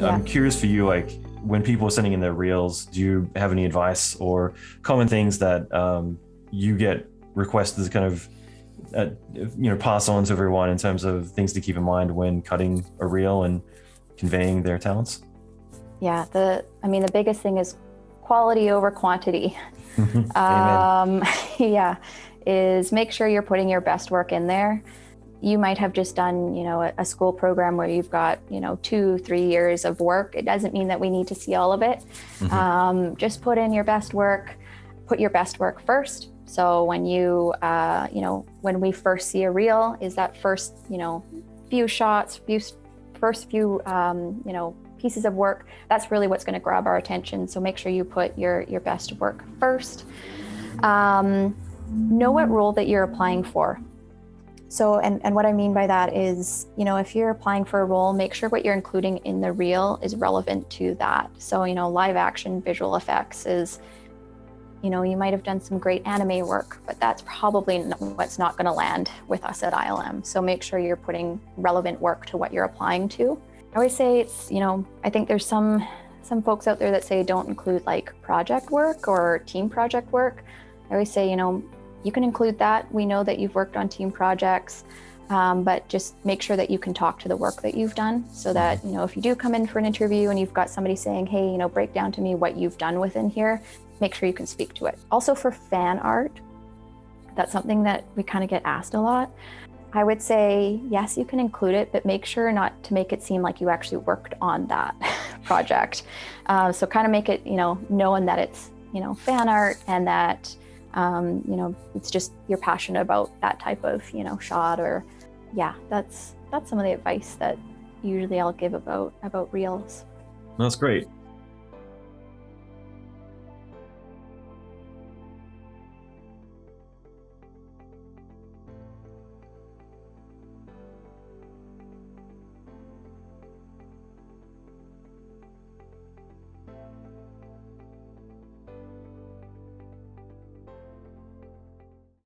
Yeah. I'm curious for you, like when people are sending in their reels, do you have any advice or common things that you get requested to kind of pass on to everyone in terms of things to keep in mind when cutting a reel and conveying their talents? Yeah, the biggest thing is quality over quantity. Amen. Yeah, is make sure you're putting your best work in there. You might have just done, a school program where you've got, 2-3 years of work. It doesn't mean that we need to see all of it. Just put in your best work, put your best work first. So when when we first see a reel, is that first, few shots, first few, pieces of work, that's really what's going to grab our attention. So make sure you put your best work first. Know what role that you're applying for. So, and what I mean by that is, if you're applying for a role, make sure what you're including in the reel is relevant to that. So, live action visual effects is, you might have done some great anime work, but that's probably what's not going to land with us at ILM. So make sure you're putting relevant work to what you're applying to. I always say it's, I think there's some folks out there that say don't include like project work or team project work. I always say, you can include that. We know that you've worked on team projects, but just make sure that you can talk to the work that you've done so that, if you do come in for an interview and you've got somebody saying, hey, break down to me what you've done within here, make sure you can speak to it. Also for fan art, that's something that we kind of get asked a lot. I would say, yes, you can include it, but make sure not to make it seem like you actually worked on that project. So kind of make it, knowing that it's, fan art and that, it's just you're passionate about that type of, shot or, yeah, that's some of the advice that usually I'll give about reels. That's great.